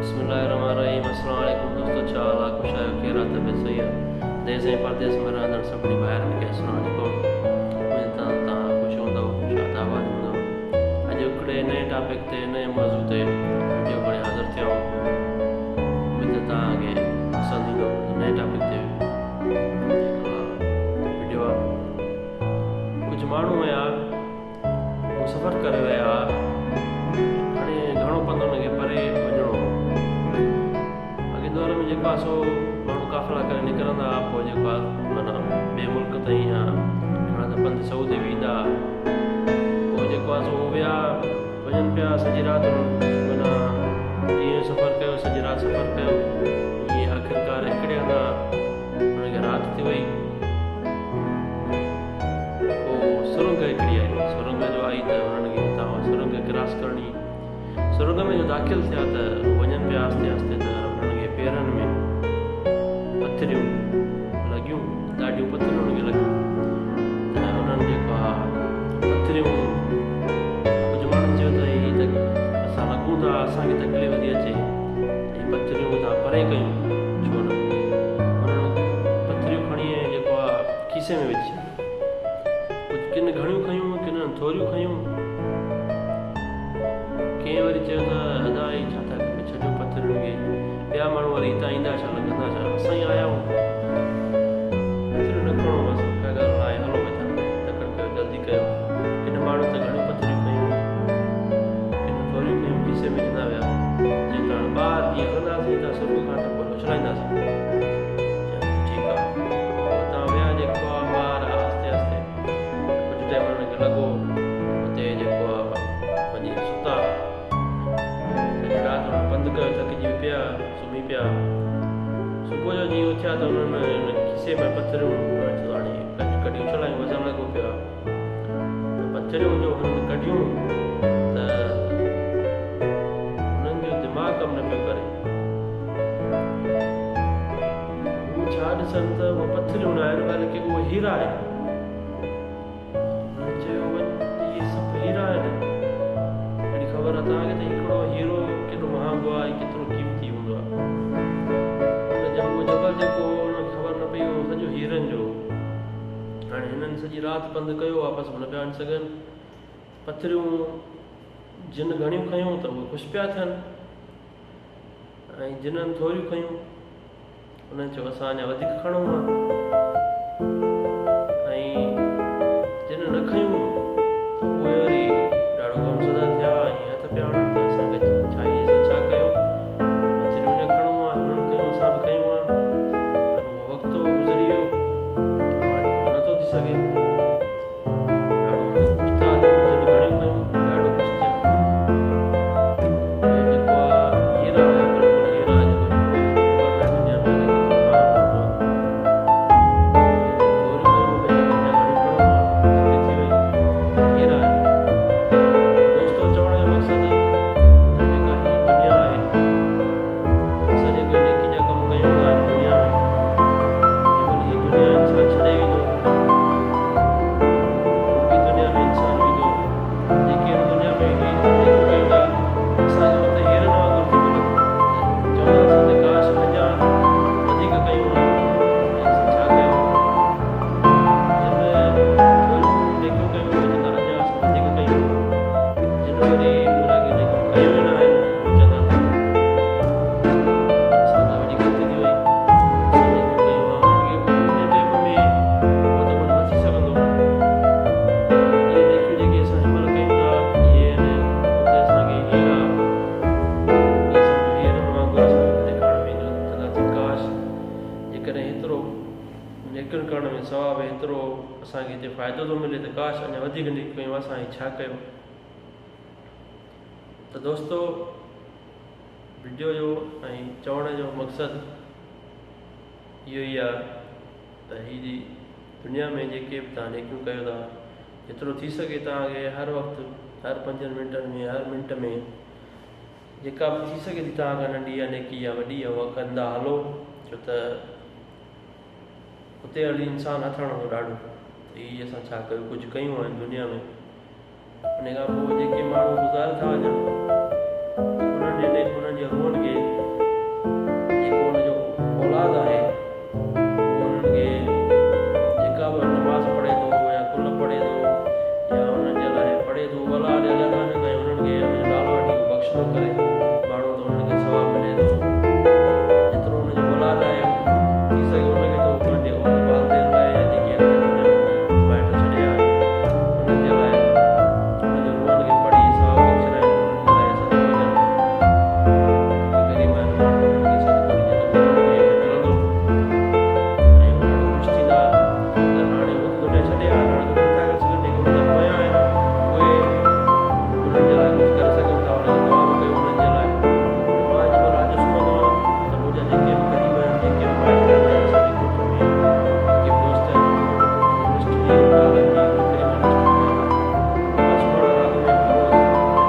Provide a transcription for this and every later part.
बिस्मिल्लाहिर्रहमानिर्रहीम। अस्सलाम वालेकुम दोस्तों, छा हाल आहे? ख़ुशि आहियो? कहिड़ा तबियत सही आहे? देश ऐं परदेस में रहंदड़ सभिनी भाइरनि खे अस्सलाम वालेकुम। उमेद तव्हां ख़ुशि हूंदव, शादाबाद हूंदव। अॼु हिकिड़े नए टॉपिक ते, नए मौज़ू ते वीडियो खणी हाज़िर थिया आहियूं। उमेद तव्हांखे पसंदि ईंदो। नए टॉपिक ते वीडियो आहे। कुझु माण्हू हुया, हू सफ़र करे विया, हाणे घणो पंधु हुनखे परे वञिणो हो। अॻे दौर में जेको आहे सो माण्हू काफ़िला करे निकिरंदा, पोइ जेको आहे माना ॿिए मुल्क ताईं या घणा त पंधु सऊदी वेंदा, पोइ जेको आहे सो विया वञनि पिया। सॼी राति माना ॾींहुं सफ़र कयो, सॼी राति सफ़र कयो, ईअं आख़िरकार हिकिड़े हंधा हुनखे राति थी वई। पोइ सुरंग हिकिड़ी आई, सुरंग जो आई त हुननि खे हुतां सुरंग क्रॉस करणी। सुरंग में जो दाख़िल थिया त वञनि पिया आस्ते आस्ते, त हुननि खे पेरनि में पथरियूं लॻियूं, ॾाढियूं पथरियूं हुननि खे लॻियूं। त हुननि जेको आहे पथरियूं, कुझु माण्हुनि चयो त हीअ त असां लॻूं था, असांखे तकलीफ़ थी अचे, हीअ पथरियूं तव्हां परे कयूं। छो न हुननि पथरियूं खणी जेको आहे खीसे में विझी, कुझु किन घणियूं खयूं, किन थोरियूं खयूं। कंहिं वरी चयो त अदा ई छा था कयो, छॾियो पथरियुनि खे। ॿिया माण्हू वरी हितां ईंदा छा लॻंदा छा, असां ई आया आहियूं, पथरियूं न खणो, बसि का ॻाल्हि न आहे, हलो वेठा तकड़ि कयो, जल्दी कयो। किन माण्हू त घणियूं पथरियूं खयूं, किन थोरियूं खयूं, खीसे में विझंदा विया। जेका ॿार जीअं हलंदासीं त सुबुह खां त पोइ उछलाईंदासीं। ठीकु आहे, हुतां विया जेको आहे ॿार आस्ते आस्ते, कुझु टाइम हुनखे लॻो, हुते जेको आहे वञी सुता। राति हुन पंधु कयो, थकिजी पिया, सुम्ही पिया। सुबुह जो जीअं उथिया त हुननि खीसे में पथरियूं हाणे कढी उछलायूं, वज़न लॻो पियो आहे। त पथरियूं जो हुननि कढियूं त हुननि जो दिमाग़ कमु न पियो करे। हू छा ॾिसनि त उहे पथरियूं न आहिनि, बल्कि उहे हीरा आहिनि। चयो इहे सभु हीरा आहिनि। अहिड़ी ख़बर आहे तव्हांखे त हिकिड़ो हीरो केॾो महांगो आहे, केतिरो क़ीमती हूंदो आहे। उहो जबल जेको हुनखे ख़बर न पई, उहो सॼो हीरनि जो। हाणे हिननि सॼी राति पंधु कयो, वापसि न पिया वञी सघनि। पथरियूं जिन घणियूं खयूं त उहे ख़ुशि पिया थियनि, ऐं जिन्हनि थोरियूं खयूं उन्हनि चयो असां अञा वधीक खणूं था। ऐं जिन न खयूं त उहे वरी ॾाढो ग़मज़दा थिया, ऐं हथ पिया हणनि त असांखे छा कयो, पथरियूं न खणूं आहे, हुननि कयूं, असां बि कयूं आहे, पर उहो वक़्तु गुज़री वियो, नथो थी सघे। ॾाढो ख़ुशि था थियनि, जिन घणियूं खयूं ॾाढो ख़ुशि थिया। जेको आहे हीरा हुया, बिल्कुलु हीरा, जेको दुनिया में निकिरण करण में सवाबु एतिरो असांखे हिते फ़ाइदो थो मिले, त काश अञा वधीक कयूं, असां छा कयो। त दोस्तो, वीडियो जो ऐं चवण जो मक़सदु इहो ई आहे त हीअ दुनिया में जेके बि तव्हां नेकियूं कयो था, जेतिरो थी सघे तव्हांखे हर वक़्तु, हर 5 मिंटनि में, हर मिंट में जेका बि थी सघे थी तव्हांखां नंढी या नेकी या वॾी आहे, उहा कंदा हलो। छो त उते हली इंसानु हथणो ॾाढो, त हीअ असां छा कयूं, कुझु कयूं आहिनि दुनिया में। उन खां पोइ जेके माण्हू गुज़ारे था वञनि, उन्हनि जे रूहनि खे सवाबु मिले थो। जेतिरो हुनजो औलाद आहे थी सघे हुनखे तो पंहिंजे वालदेन लाइ या जेके माइट छॾिया हुननि जे लाइ हुनजे रूहनि खे पढ़ी सवाबु बख़्शराए हुननि जे लाइ सॼो वञनि ग़रीब आहिनि माण्हू हुननि खे सॼो करे जेतिरो हुननि खे मिलंदो ऐं उहे ॾाढो ख़ुशि थींदा। त हाणे उहे दुनिया छॾे हाणे नथा करे सघनि जेके हुन जा पोयां आहिनि उहे हुननि जे लाइ कुझु करे सघनि था। हुनखे दुआ बि कयो हुननि जे लाइ। मां जेमहिल अॼु सुम्हंदो आहियां त मुंहिंजा जेके बि ग़रीब आहिनि जेके बि माइट आहिनि असांजे ग्रुप में जेके बि दोस्त आहिनि लिस्ट जी ॻाल्हि जी तक़रीबन लिस्ट में नमाज़ पढ़ण राति में बि रोज़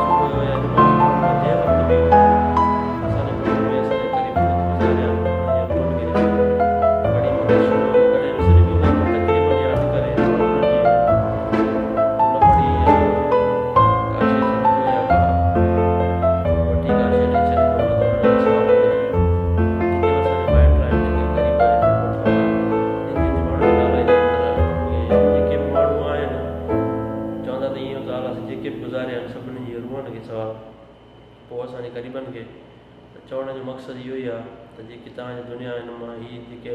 सुबुह जो या नमाज़ पढ़ण जंहिं वक़्तु बि असांजे ग्रुप में असांजे क़रीबी दोस्त गुज़ारिया हुननि जे रूहनि खे बड़ी मदद कॾहिं विसरी बि वेंदा आहियूं तक़रीबन यादि करे उन्हनि जी उन बड़ी या का शइ सदको या का वठी का शइ ॾेई छॾींदो आहे त हुननि खे सवाबु मिले। जेके बि असांजा माइट आहिनि जेके ग़रीब आहिनि वठो जेके माण्हू ॻाल्हाईंदा आहिनि त जेके बि माण्हू आहिनि चवंदा त ईअं ॻाल्हि आहे जेके बि गुज़ारिया आहिनि सभिनी जी रूहनि खे सवाबु। पोइ असांजे ग़रीबनि खे त चवण जो मक़सदु इहो ई आहे त जेके तव्हांजी दुनिया आहिनि मां हीअ जेके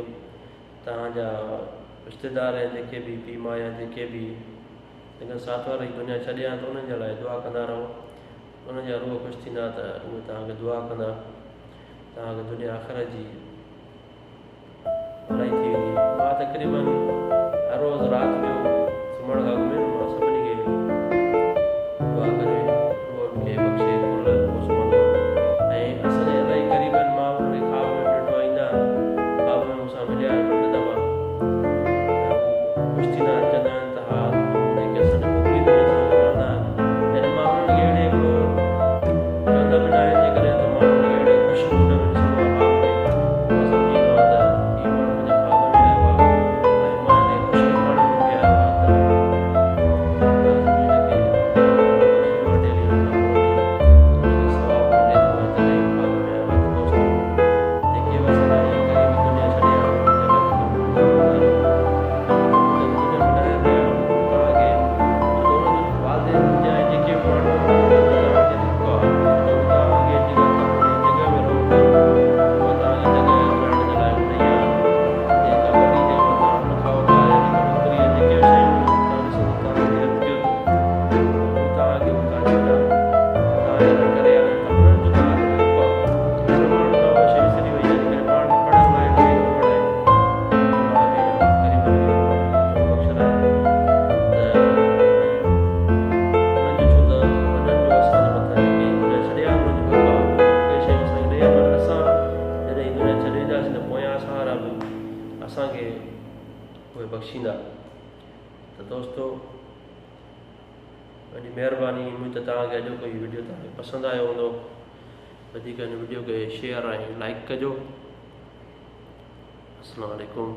तव्हांजा रिश्तेदार आहिनि जेके बि पीउ माउ या जेके बि जेके साथ वारा ई दुनिया छॾे आहिनि त उन्हनि जे लाइ दुआ कंदा रहो। उन्हनि जा रूह ख़ुशि थींदा त उहे तव्हांखे दुआ कंदा। तव्हांखे दुनिया आख़िरत जी भलाई थी वेंदी। मां तक़रीबन हर रोज़ु राति जो सुम्हण खां अॻु में मां सभिनी खे दुआ करे रूहनि खे बख़्शे कुल पोइ सुम्हंदो आहियां। ऐं असांजा इलाही ग़रीब आहिनि मां उन्हनि खे ख़्वाब में ॾिठो आहे ईंदा आहिनि ख़्वाब में मूंसां मिलिया आहिनि ॿ टे दफ़ा ख़ुशि थींदा आहिनि चवंदा आहिनि त हा जेके असांजे मोकिली दुनिया सां रहंदा आहिनि ऐं मां उन्हनि खे अहिड़े हिकिड़ो चवंदा बि न आहिनि जेकॾहिं त मां उन्हनि खे अहिड़े ख़ुशि मूड में ॾिसंदो आहे ख़्वाब में मां सम्झींदो आहे त हीउ माण्हू मुंहिंजे ख़्वाब में आयो आहे ऐं मां हिन ख़ुशी खणण में बि आयो आहे त डेली रोटी हुनखे सवाबु मिले थो ऐं तॾहिं ख़्वाब में आयो आहे। त दोस्तो जेके बि असांजा हीअ ग़रीबी दुनिया छॾे आया हुननि जे लाइ दुनिया में न रहिया तव्हांखे उन्हनि वालदेन जा जेके बि माण्हू तव्हांखे हक़ आहे त तव्हांखे जेका तव्हांजी जॻह में रहो था उहा तव्हांजी जॻह रहण जे लाइ हुन ई आहे जेका वॾी जंहिं में तव्हां न खाओ था या जेका नौकरी या जेके बि शयूं तव्हां ॾिसो था तव्हांजी हथ कयो थो उहो तव्हांखे तव्हांजे वॾा तव्हांजे लाइ करे आया आहिनि त हुननि जो तव्हांखे हक़ आहे। हर माण्हू खां उहा शइ विसरी वई आहे जेकॾहिं पाण पढ़ण लाइ ॾेई न पढ़ाए मां खे या ग़रीबनि खे बख़्शराए त हुननि जो छो त वॾनि जो असांजे मथां जेके दुनिया छॾे आहे हुननि जो हक़ आहे के शयूं असांखे ॾे पर असां जॾहिं ही दुनिया छॾे ईंदासीं त पोयां सहारा बि असांखे उहे बख़्शींदा। त दोस्तो वॾी महिरबानी उमेद त तव्हांखे अॼोको हीउ वीडियो तव्हांखे पसंदि आयो हूंदो। वधीक हिन वीडियो खे शेयर ऐं लाइक कजो। अस्सलामु अलैकुम।